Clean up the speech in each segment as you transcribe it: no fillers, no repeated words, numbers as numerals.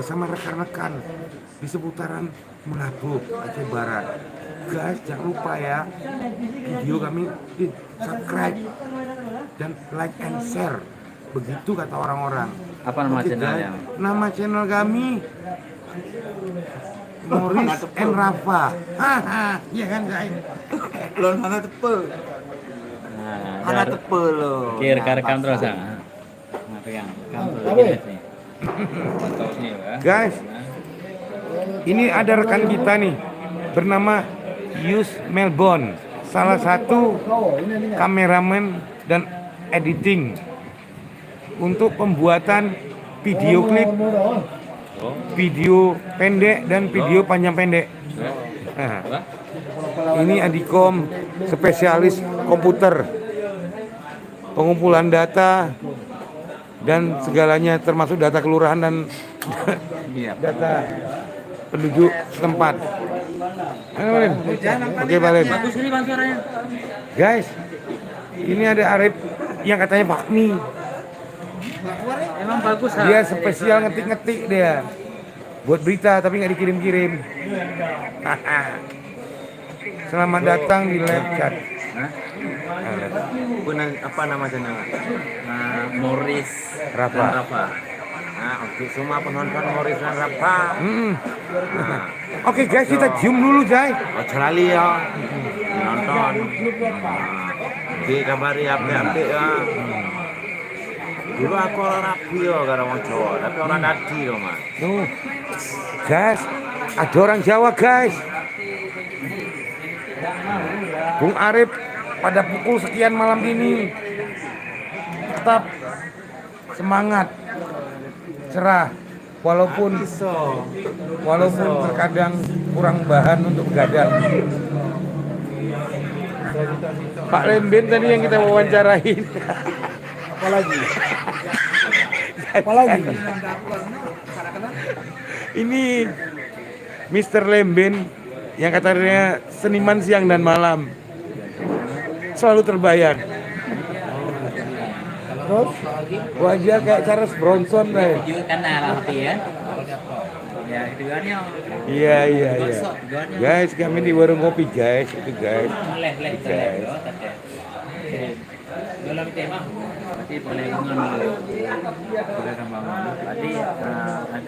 bersama rekan-rekan di seputaran Menabu, Aceh Barat. Guys, jangan lupa ya, video kami di subscribe dan like and share. Begitu kata orang-orang. Apa nama Oke, channelnya? guys, nama channel kami Morris and Rafa. Haha, iya kan guys? Belum anak tepel. Nah, Anak tepel lo. rekam terus ya. Nah, pegang. Rekam terus nih. Foto nih ya. Guys, ini ada rekan kita nih bernama Yus Melbourne, salah satu kameramen dan editing untuk pembuatan video klip, video pendek dan video panjang pendek. Nah, ini Adikom, spesialis komputer, pengumpulan data dan segalanya termasuk data kelurahan dan data penduduk setempat. Oke, Balen. Bagus ini bang suaranya. Guys, ini ada Arif yang katanya Fakmi. Emang bagus ha? Dia spesial ngetik-ngetik dia. Buat berita tapi nggak dikirim-kirim. Selamat datang di live chat. Apa nama channel? Morris Rafa. dan Rafa. Nah, untuk semua penonton Morris dan Rafa. Nah, Oke guys, kita zoom dulu, Jai. ojo lali ya. Nonton. Di kabari update ya. Dulu aku orang rapi ya karo wong Jawa, tapi orang tadi loh, Mas. Tuh. Guys, ada orang Jawa, guys. Bung Arif pada pukul sekian malam ini tetap semangat, cerah, walaupun terkadang kurang bahan untuk begadang. Pak Lembin tadi yang kita wawancarain. Apalagi? Ini Mr. Lembin yang katanya seniman siang dan malam. Selalu terbayang. Terus wajah kayak Charles Bronson kayak. Kan Rafi ya. Ya, itu kan ya. Iya. Guys, kami di warung kopi, guys. Itu guys. Guys. Dalam tema berarti boleh bangun.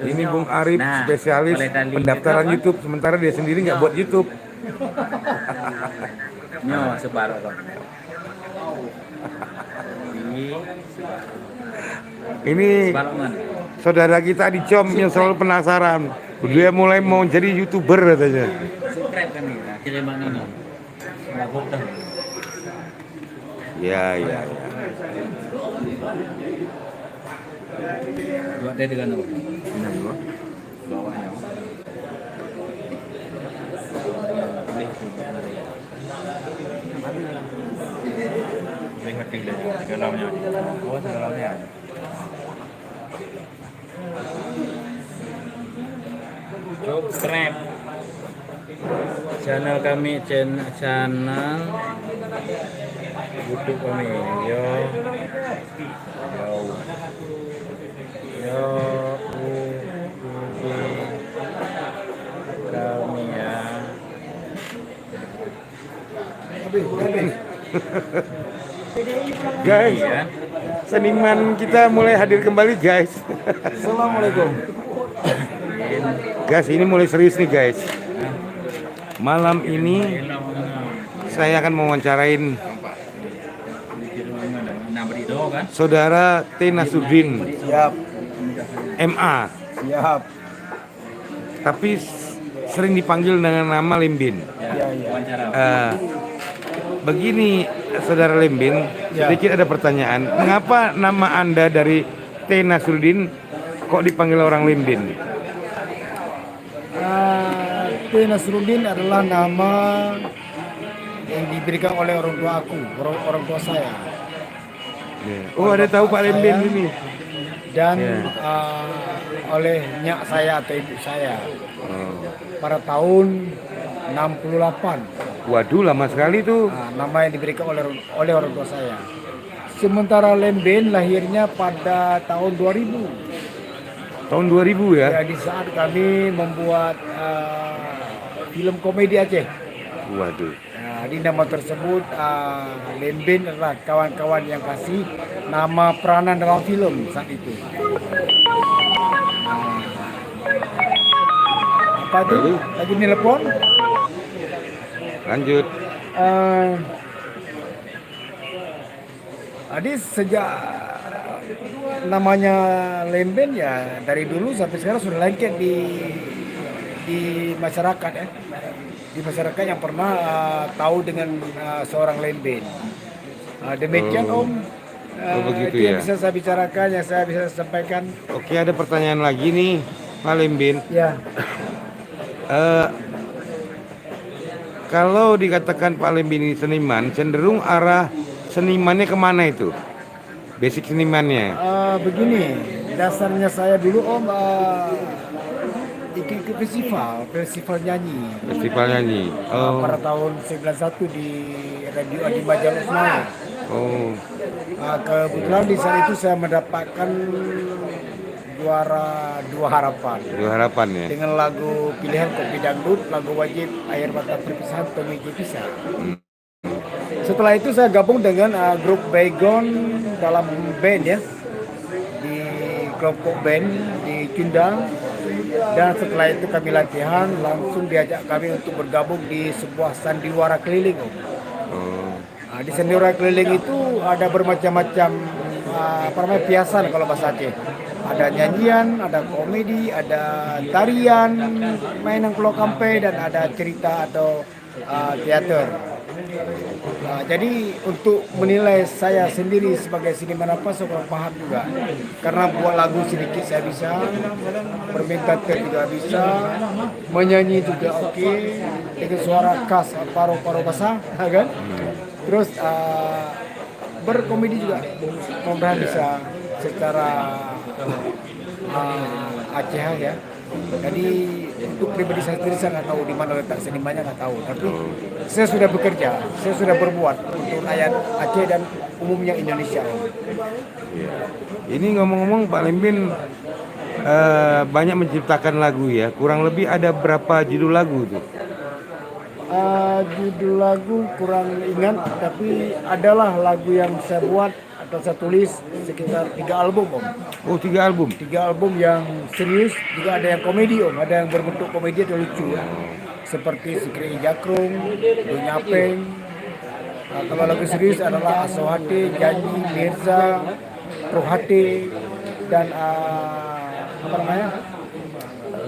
Ini Bung Arif, spesialis pendaftaran YouTube, sementara dia sendiri nggak buat YouTube. Nyo separuh dong. Ini saudara kita di Com yang selalu penasaran. Dia mulai mau jadi YouTuber katanya. Subscribe kami, kirim bang ini. Ya. Dua tadi kan bawahnya. Dalamnya. Subscribe channel kami, channel YouTube kami. Yo kami ya. Guys, seniman kita mulai hadir kembali, guys. Assalamualaikum. Guys, ini mulai serius nih, guys. Malam ini saya akan mewawancarain Saudara T. Nasruddin. Siap. MA. Siap. Tapi sering dipanggil dengan nama Lembin. Begini, Saudara Lembin, sedikit ada pertanyaan. Mengapa nama Anda dari T. Nasruddin kok dipanggil orang Lembin? T. Nasruddin adalah nama yang diberikan oleh orang tua aku, orang tua saya. Oh, ada tahu Pak Lembin ini. Dan oleh nyak saya atau ibu saya pada tahun 68. Waduh, lama sekali tuh. Nama yang diberikan oleh orang tua saya. Sementara Lembin lahirnya pada tahun 2000. Tahun 2000 ya? Ya, di saat kami membuat film komedi Aceh. Waduh. Nah, di nama tersebut Lembin adalah kawan-kawan yang kasih nama peranan dalam film saat itu. Apa tuh? Lalu? Lagi nelpon? Lanjut. Jadi sejak namanya Lemben ya dari dulu sampai sekarang sudah lengket di masyarakat ya. Di masyarakat yang pernah tahu dengan seorang Lemben. Demikian Om. Begitu Itu yang ya. bisa saya bicarakan, yang saya bisa sampaikan. Oke, ada pertanyaan lagi nih, Pak Lembin. Ya. Kalau dikatakan Pak Lembin ini seniman, cenderung arah senimannya kemana itu? Basic senimannya? Begini, dasarnya saya dulu Om ikut festival nyanyi. Festival nyanyi. Pada tahun 91 di Radio Adi Majalah Senayan. Oh, Kebetulan di saat itu saya mendapatkan juara dua harapan itu harapan ya. dengan lagu pilihan Kopi Dangdut, lagu wajib Air Mata Perpisahan Tommy J. Pisah. Setelah itu saya gabung dengan grup Baygon dalam band ya, di kelompok band di Cundang. Dan setelah itu kami latihan, langsung diajak kami untuk bergabung di sebuah sandiwara keliling. Oh, Di sandiwara keliling itu ada bermacam-macam piasan kalau bahasa Aceh. Ada nyanyian, ada komedi, ada tarian, mainan pulau kampe, dan ada cerita atau teater. Jadi untuk menilai saya sendiri sebagai seniman apa saya kurang paham juga. Karena buat lagu sedikit saya bisa, bermain teater juga bisa, menyanyi juga oke, dengan suara khas paruh-paruh basah, kan? Terus berkomedi juga, mudah-mudahan bisa secara Aceh ya. Jadi untuk pribadi saya sendiri saya nggak tahu di mana letak senimannya, nggak tahu. Tapi saya sudah bekerja, saya sudah berbuat untuk rakyat Aceh dan umumnya Indonesia. iya. Ini ngomong-ngomong Pak Lembin banyak menciptakan lagu ya. Kurang lebih ada berapa judul lagu tuh? Judul lagu kurang ingat, tapi adalah lagu yang saya buat atau saya tulis sekitar 3 album Om. Oh, 3 album. 3 album yang serius, juga ada yang komedi Om, ada yang berbentuk komedi atau lucu ya. Seperti Sikri Jakrung, Dunyapeng. Kalau lagu serius adalah Asohate, Janji, Mirza, Rohate, dan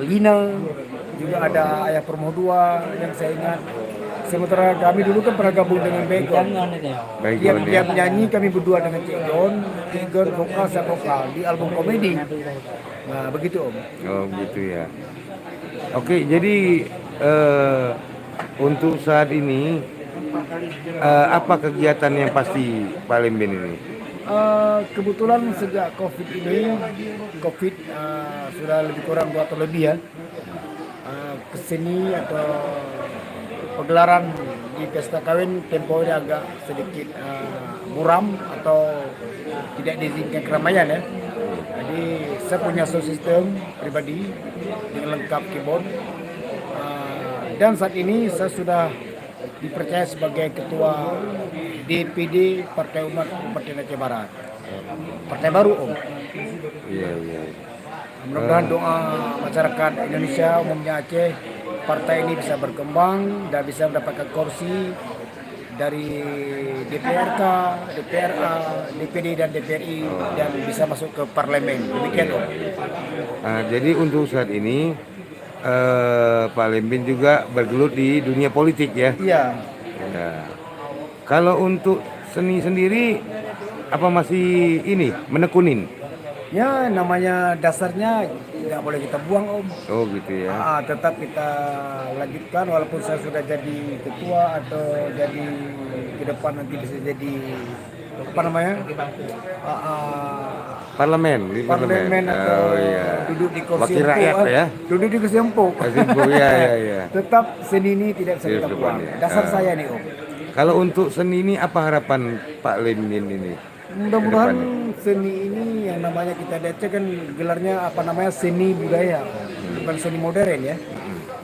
Lina. Juga ada Ayah Permoh 2 yang saya ingat. Sementara kami dulu kan pernah gabung dengan Baygon. Baygon ya. Tiap nyanyi kami berdua dengan Cik John vokal, saya vokal di album komedi. Nah begitu Om. Oh, gitu ya. Oke, jadi untuk saat ini apa kegiatan yang pasti Pak Lembin ini? Kebetulan sejak COVID ini, sudah lebih kurang 2 tahun lebih ya, kesini atau pegelaran di pesta kawin tempo ini agak sedikit buram atau tidak diizinkan keramaian ya. Jadi saya punya sound system pribadi dengan lengkap keyboard, dan saat ini saya sudah dipercaya sebagai ketua DPD Partai Umat Kabupaten Aceh Barat. Partai baru Om. Iya, iya. Mudah-mudahan doa masyarakat Indonesia umumnya Aceh, partai ini bisa berkembang dan bisa mendapatkan kursi dari DPRK, DPRA, DPD dan DPRI dan bisa masuk ke parlemen. Demikian Om. Jadi untuk saat ini Pak Lembin juga bergelut di dunia politik ya. Iya. Ya. Kalau untuk seni sendiri apa masih ini menekunin? Ya namanya dasarnya nggak boleh kita buang Om. Oh gitu ya. Tetap kita lanjutkan walaupun saya sudah jadi ketua atau jadi ke depan nanti bisa jadi apa namanya Parlemen, di parlemen atau Oh iya. duduk di kursi Wakil rakyat ya. duduk di kursi empuk. Iya, iya, iya. Tetap seni ini tidak bisa Di kita depan buang. ya. Dasar saya nih Om. Kalau untuk seni ini apa harapan Pak Lembin ini? Mudah-mudahan Kedepannya. seni ini yang namanya kita di Aceh kan gelarnya apa namanya seni budaya, bukan seni modern ya.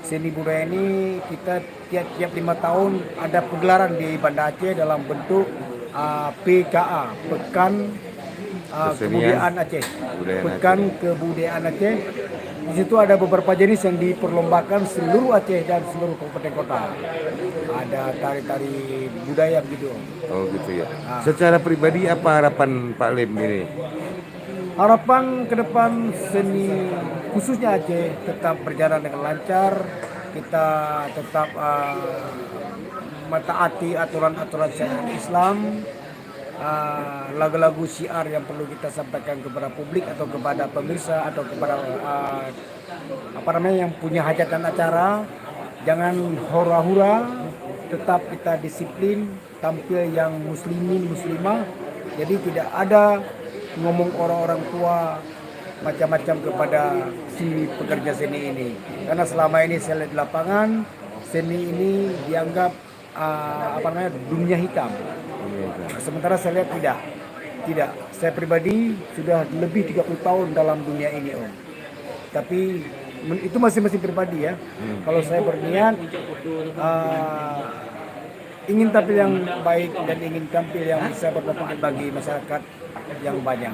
Seni budaya ini kita tiap 5 tahun ada pegelaran di Banda Aceh dalam bentuk PKA, Pekan Kebudayaan Aceh. Kebudayaan Pekan Kebudayaan Aceh. Di situ ada beberapa jenis yang diperlombakan seluruh Aceh dan seluruh kabupaten kota. Ada tari-tari budaya begitu. Oh gitu ya. Secara pribadi apa harapan Pak Lim ini? Harapan ke depan seni khususnya Aceh tetap berjalan dengan lancar. Kita tetap mentaati aturan-aturan syariat Islam. Lagu-lagu syiar yang perlu kita sampaikan kepada publik atau kepada pemirsa atau kepada yang punya hajat dan acara, jangan hura-hura, tetap kita disiplin, tampil yang muslimin muslimah. Jadi tidak ada ngomong orang-orang tua macam-macam kepada si pekerja seni ini, karena selama ini saya lihat di lapangan seni ini dianggap dunia hitam. Sementara saya lihat tidak. Saya pribadi sudah lebih 30 tahun dalam dunia ini, Om. Tapi itu masing-masing pribadi ya. Kalau saya berniat ingin tampil yang baik dan ingin tampil yang bisa bermanfaat bagi masyarakat yang banyak.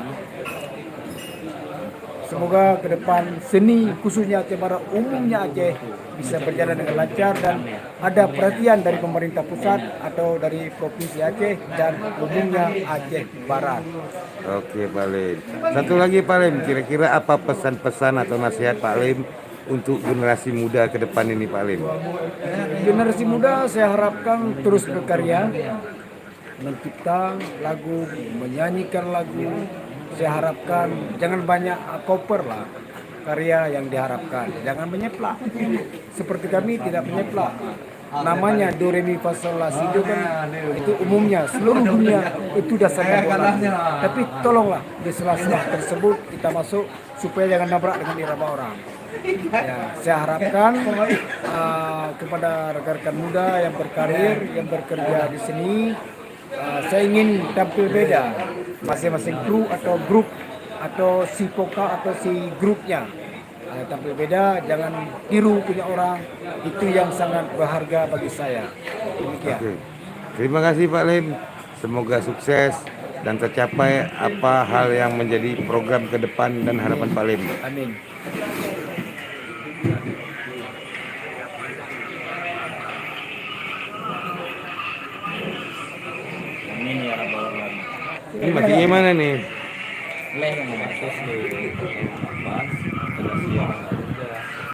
Semoga ke depan seni khususnya Aceh Barat, umumnya Aceh bisa berjalan dengan lancar dan ada perhatian dari pemerintah pusat atau dari Provinsi Aceh dan umumnya Aceh Barat. Oke Pak Lim. Satu lagi Pak Lim, kira-kira apa pesan-pesan atau nasihat Pak Lim untuk generasi muda ke depan ini Pak Lim? Generasi muda saya harapkan terus berkarya, mencipta lagu, menyanyikan lagu. Saya harapkan jangan banyak cover lah karya yang diharapkan. Jangan menyeplak. Seperti kami tidak menyeplak. Namanya do re mi fa sol la si do kan itu umumnya seluruh dunia itu dasarnya bola. Tapi tolonglah di sela-sela tersebut kita masuk supaya jangan nabrak dengan irama orang. Ya, saya harapkan kepada rekan-rekan muda yang berkarir, yang bekerja di sini, saya ingin tampil beda, masing-masing kru atau grup atau si vokal atau si grupnya tampil beda, jangan tiru punya orang, itu yang sangat berharga bagi saya. Demikian. Oke. Terima kasih Pak Lim, semoga sukses dan tercapai apa hal yang menjadi program ke depan dan harapan Pak Lim. Amin. Amin ya rabbal alamin. Ini matinya mana nih? Leh yang bagus di apa?